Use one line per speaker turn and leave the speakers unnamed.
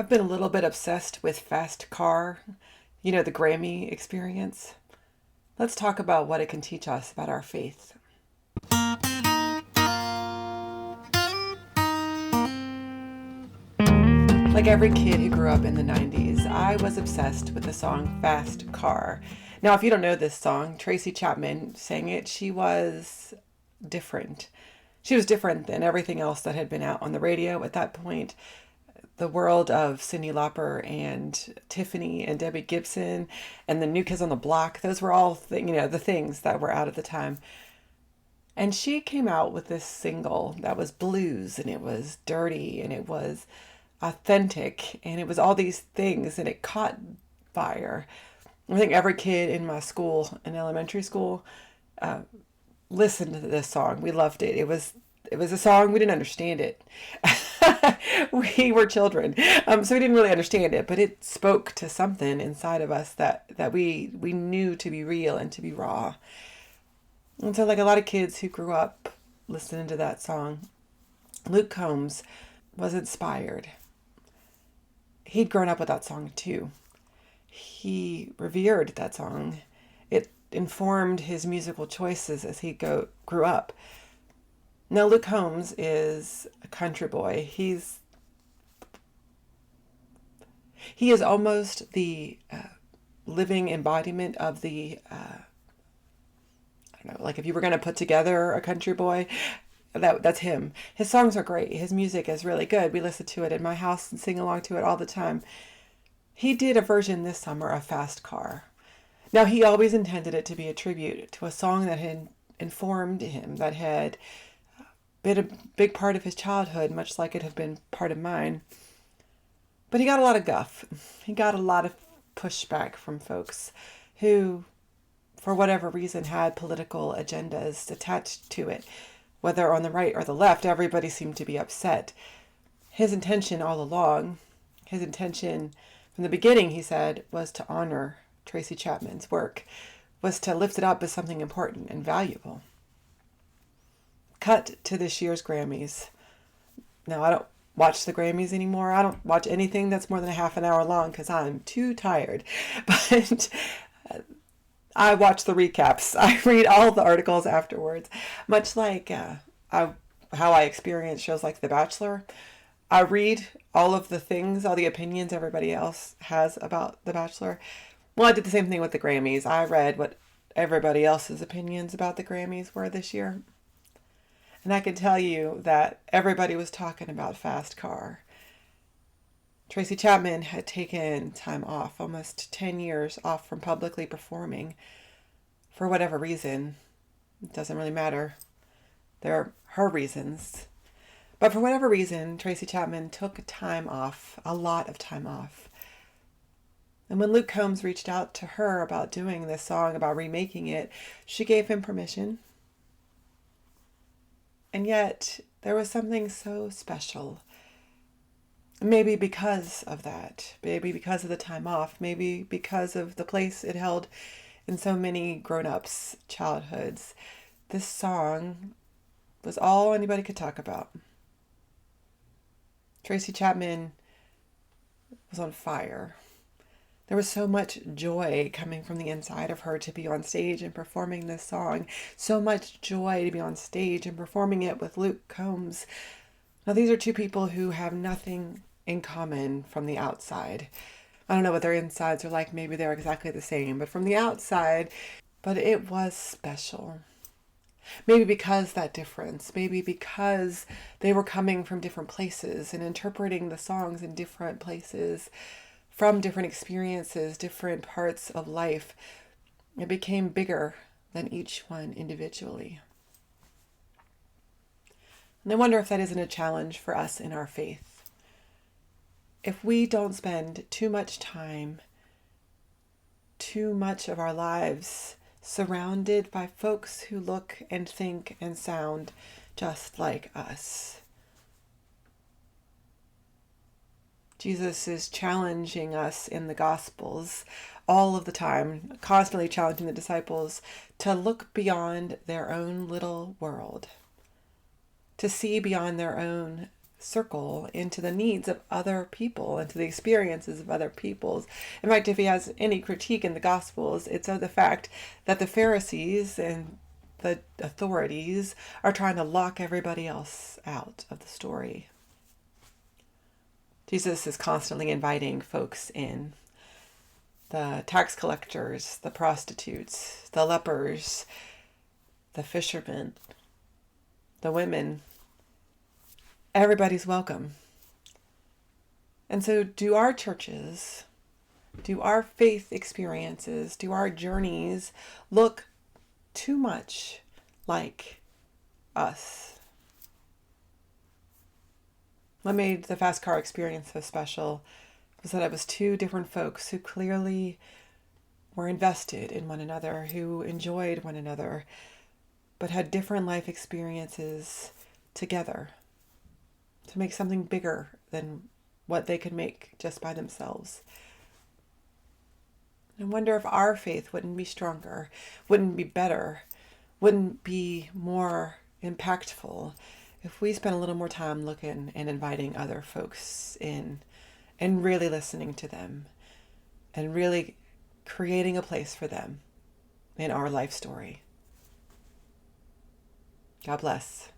I've been a little bit obsessed with Fast Car, the Grammy experience. Let's talk about what it can teach us about our faith. Like every kid who grew up in the 90s, I was obsessed with the song Fast Car. Now, if you don't know this song, Tracy Chapman sang it. She was different. She was different than everything else that had been out on the radio at that point. The world of Cyndi Lauper and Tiffany and Debbie Gibson and the New Kids on the Block, those were all the things that were out at the time. And she came out with this single that was blues and it was dirty and it was authentic and it was all these things and it caught fire. I think every kid in my school, in elementary school, listened to this song. We loved it. It was a song, we didn't understand it. We were children, so we didn't really understand it, but it spoke to something inside of us that we knew to be real and to be raw. And so, like a lot of kids who grew up listening to that song, Luke Combs was inspired. He'd grown up with that song too. He revered that song. It informed his musical choices as he grew up. Now, Luke Combs is a country boy. He is almost the living embodiment of the, I don't know, like if you were going to put together a country boy, that's him. His songs are great. His music is really good. We listen to it in my house and sing along to it all the time. He did a version this summer of Fast Car. Now, he always intended it to be a tribute to a song that had informed him, that had been a big part of his childhood, much like it had been part of mine. But he got a lot of guff. He got a lot of pushback from folks who, for whatever reason, had political agendas attached to it. Whether on the right or the left, everybody seemed to be upset. His intention all along, his intention from the beginning, he said, was to honor Tracy Chapman's work, was to lift it up as something important and valuable. Cut to this year's Grammys. Now, I don't watch the Grammys anymore. I don't watch anything that's more than a half an hour long because I'm too tired. But I watch the recaps. I read all the articles afterwards. Much like how I experience shows like The Bachelor. I read all of the things, all the opinions everybody else has about The Bachelor. Well, I did the same thing with the Grammys. I read what everybody else's opinions about the Grammys were this year. And I can tell you that everybody was talking about Fast Car. Tracy Chapman had taken time off, almost 10 years off from publicly performing for whatever reason. It doesn't really matter. They're her reasons. But for whatever reason, Tracy Chapman took time off, a lot of time off. And when Luke Combs reached out to her about doing this song, about remaking it, she gave him permission. And yet, there was something so special. Maybe because of that. Maybe because of the time off. Maybe because of the place it held in so many grown-ups' childhoods. This song was all anybody could talk about. Tracy Chapman was on fire. There was so much joy coming from the inside of her to be on stage and performing this song. So much joy to be on stage and performing it with Luke Combs. Now, these are two people who have nothing in common from the outside. I don't know what their insides are like. Maybe they're exactly the same. But from the outside, but it was special. Maybe because that difference. Maybe because they were coming from different places and interpreting the songs in different places, from different experiences, different parts of life. It became bigger than each one individually. And I wonder if that isn't a challenge for us in our faith. If we don't spend too much time, too much of our lives surrounded by folks who look and think and sound just like us. Jesus is challenging us in the Gospels all of the time, constantly challenging the disciples to look beyond their own little world, to see beyond their own circle into the needs of other people, into the experiences of other peoples. In fact, if he has any critique in the Gospels, it's of the fact that the Pharisees and the authorities are trying to lock everybody else out of the story. Jesus is constantly inviting folks in. The tax collectors, the prostitutes, the lepers, the fishermen, the women. Everybody's welcome. And so do our churches, do our faith experiences, do our journeys look too much like us? What made the fast car experience so special was that it was two different folks who clearly were invested in one another, who enjoyed one another, but had different life experiences together to make something bigger than what they could make just by themselves. I wonder if our faith wouldn't be stronger, wouldn't be better, wouldn't be more impactful if we spent a little more time looking and inviting other folks in and really listening to them and really creating a place for them in our life story. God bless.